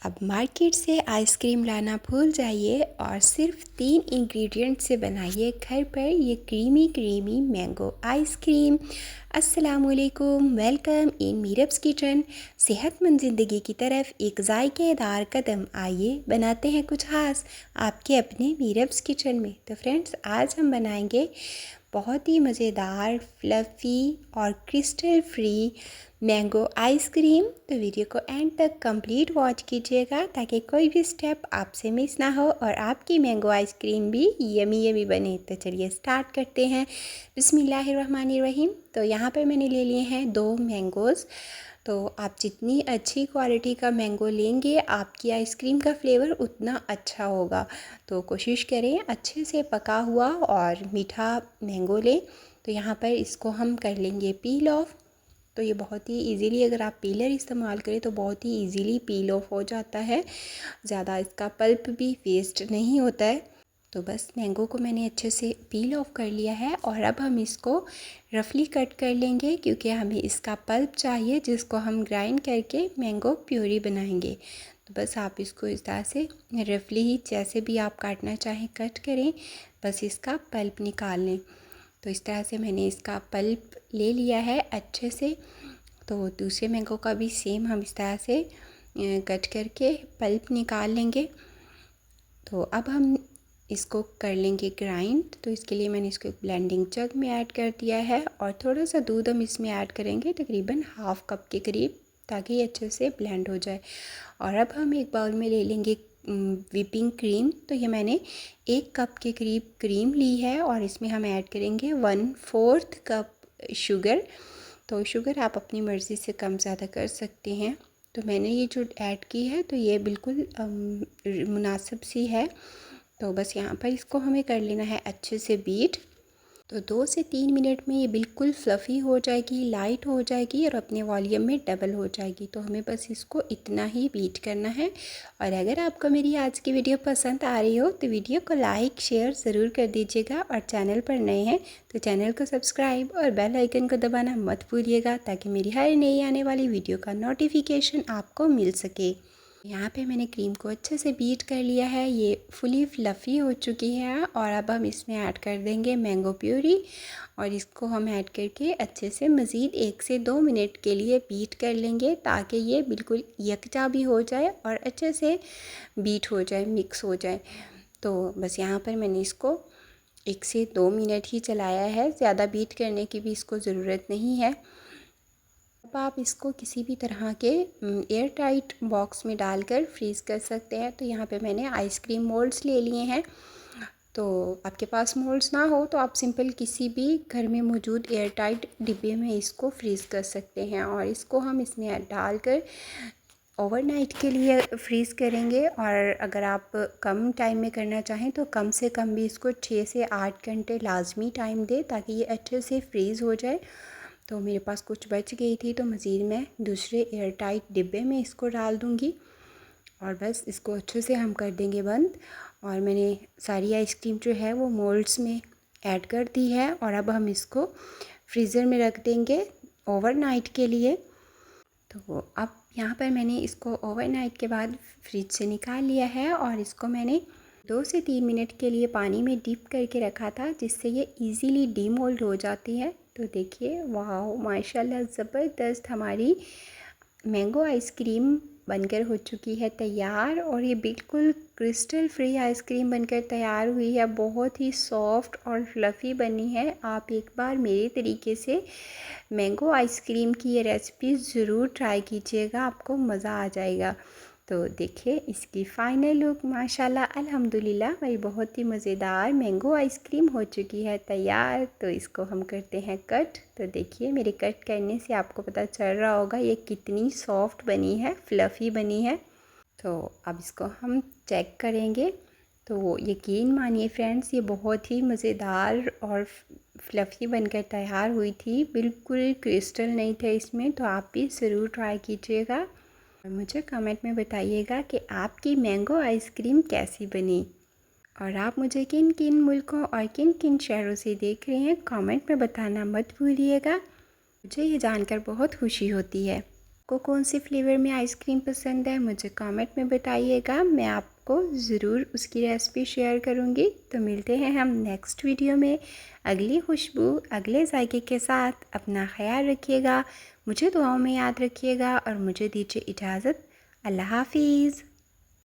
अब मार्केट से आइसक्रीम लाना भूल जाइए और सिर्फ 3 इंग्रेडिएंट से बनाइए घर पर ये क्रीमी क्रीमी मैंगो आइसक्रीम। अस्सलामुअलैकुम, वेलकम इन मीरब्स किचन। सेहतमंद ज़िंदगी की तरफ एक जायकेदार कदम, आइए बनाते हैं कुछ खास आपके अपने मीरब्स किचन में। तो फ्रेंड्स, आज हम बनाएंगे बहुत ही मज़ेदार फ्लफ़ी और क्रिस्टल फ्री मैंगो आइसक्रीम। तो वीडियो को एंड तक कंप्लीट वॉच कीजिएगा ताकि कोई भी स्टेप आपसे मिस ना हो और आपकी मैंगो आइसक्रीम भी यमी यमी बने। तो चलिए स्टार्ट करते हैं। बिस्मिल्लाहिर्रहमानिर्रहीम। तो यहाँ पर मैंने ले लिए हैं 2 मैंगोज़। तो आप जितनी अच्छी क्वालिटी का मैंगो लेंगे आपकी आइसक्रीम का फ्लेवर उतना अच्छा होगा। तो कोशिश करें अच्छे से पका हुआ और मीठा मैंगो लें। तो यहाँ पर इसको हम कर लेंगे पील ऑफ। तो ये बहुत ही इजीली, अगर आप पीलर इस्तेमाल करें तो बहुत ही इजीली पील ऑफ हो जाता है, ज़्यादा इसका पल्प भी वेस्ट नहीं होता है। तो बस मैंगो को मैंने अच्छे से पील ऑफ कर लिया है और अब हम इसको रफली कट कर लेंगे क्योंकि हमें इसका पल्प चाहिए जिसको हम ग्राइंड करके मैंगो प्यूरी बनाएंगे। तो बस आप इसको इस तरह से रफली ही जैसे भी आप काटना चाहें कट करें, बस इसका पल्प निकाल लें। तो इस तरह से मैंने इसका पल्प ले लिया है अच्छे से। तो दूसरे मैंगो का भी सेम हम इस तरह से कट करके पल्प निकाल लेंगे। तो अब हम इसको कर लेंगे ग्राइंड। तो इसके लिए मैंने इसको एक ब्लेंडिंग जग में ऐड कर दिया है और थोड़ा सा दूध हम इसमें ऐड करेंगे, तकरीबन हाफ़ कप के करीब, ताकि ये अच्छे से ब्लेंड हो जाए। और अब हम एक बाउल में ले लेंगे व्हिपिंग क्रीम। तो ये मैंने 1 कप के करीब क्रीम ली है और इसमें हम ऐड करेंगे 1/4 कप शुगर। तो शुगर आप अपनी मर्ज़ी से कम ज़्यादा कर सकते हैं। तो मैंने ये जो ऐड की है तो ये बिल्कुल मुनासिब सी है। तो बस यहाँ पर इसको हमें कर लेना है अच्छे से बीट। तो 2 से 3 मिनट में ये बिल्कुल फ्लफ़ी हो जाएगी, लाइट हो जाएगी और अपने वॉल्यूम में डबल हो जाएगी। तो हमें बस इसको इतना ही बीट करना है। और अगर आपको मेरी आज की वीडियो पसंद आ रही हो तो वीडियो को लाइक शेयर ज़रूर कर दीजिएगा और चैनल पर नए हैं तो चैनल को सब्सक्राइब और बेल आइकन को दबाना मत भूलिएगा ताकि मेरी हर नई आने वाली वीडियो का नोटिफिकेशन आपको मिल सके। यहाँ पे मैंने क्रीम को अच्छे से बीट कर लिया है, ये फुली फ्लफ़ी हो चुकी है। और अब हम इसमें ऐड कर देंगे मैंगो प्यूरी और इसको हम ऐड करके अच्छे से मज़ीद 1 से 2 मिनट के लिए बीट कर लेंगे ताकि ये बिल्कुल यकजा भी हो जाए और अच्छे से बीट हो जाए, मिक्स हो जाए। तो बस यहाँ पर मैंने इसको 1 से 2 मिनट ही चलाया है, ज़्यादा बीट करने की भी इसको ज़रूरत नहीं है। अब आप इसको किसी भी तरह के एयर टाइट बॉक्स में डालकर फ्रीज़ कर सकते हैं। तो यहाँ पे मैंने आइसक्रीम मोल्ड्स ले लिए हैं। तो आपके पास मोल्ड्स ना हो तो आप सिंपल किसी भी घर में मौजूद एयर टाइट डिब्बे में इसको फ्रीज़ कर सकते हैं और इसको हम इसमें डालकर ओवरनाइट के लिए फ्रीज़ करेंगे। और अगर आप कम टाइम में करना चाहें तो कम से कम भी इसको 6 से 8 घंटे लाजमी टाइम दें ताकि ये अच्छे से फ्रीज़ हो जाए। तो मेरे पास कुछ बच गई थी तो मज़ीद मैं दूसरे एयर टाइट डिब्बे में इसको डाल दूँगी और बस इसको अच्छे से हम कर देंगे बंद। और मैंने सारी आइसक्रीम जो है वो मोल्ड्स में ऐड कर दी है और अब हम इसको फ्रीज़र में रख देंगे ओवरनाइट के लिए। तो अब यहाँ पर मैंने इसको ओवरनाइट के बाद फ्रिज से निकाल लिया है और इसको मैंने 2 से 3 मिनट के लिए पानी में डिप करके रखा था जिससे ये इजीली डीमोल्ड हो जाती है। तो देखिए, वाह माशाल्लाह, ज़बरदस्त हमारी मैंगो आइसक्रीम बनकर हो चुकी है तैयार। और ये बिल्कुल क्रिस्टल फ्री आइसक्रीम बनकर तैयार हुई है, बहुत ही सॉफ्ट और फ्लफ़ी बनी है। आप एक बार मेरे तरीके से मैंगो आइसक्रीम की ये रेसिपी ज़रूर ट्राई कीजिएगा, आपको मज़ा आ जाएगा। तो देखिए इसकी फ़ाइनल लुक, माशाल्लाह अल्हम्दुलिल्लाह, मेरी बहुत ही मज़ेदार मैंगो आइसक्रीम हो चुकी है तैयार। तो इसको हम करते हैं कट। तो देखिए मेरे कट करने से आपको पता चल रहा होगा ये कितनी सॉफ्ट बनी है, फ्लफ़ी बनी है। तो अब इसको हम चेक करेंगे। तो यकीन मानिए फ्रेंड्स, ये बहुत ही मज़ेदार और फ्लफ़ी बनकर तैयार हुई थी, बिल्कुल क्रिस्टल नहीं थे इसमें। तो आप भी ज़रूर ट्राई कीजिएगा और मुझे कमेंट में बताइएगा कि आपकी मैंगो आइसक्रीम कैसी बनी। और आप मुझे किन किन मुल्कों और किन किन शहरों से देख रहे हैं कमेंट में बताना मत भूलिएगा, मुझे ये जानकर बहुत खुशी होती है। आपको कौन सी फ्लेवर में आइसक्रीम पसंद है मुझे कमेंट में बताइएगा, मैं आपको ज़रूर उसकी रेसिपी शेयर करूँगी। तो मिलते हैं हम नेक्स्ट वीडियो में अगली खुशबू अगले जायके के साथ। अपना ख्याल रखिएगा, मुझे दुआओं में याद रखिएगा और मुझे दीजिए इजाज़त। अल्लाह हाफिज़।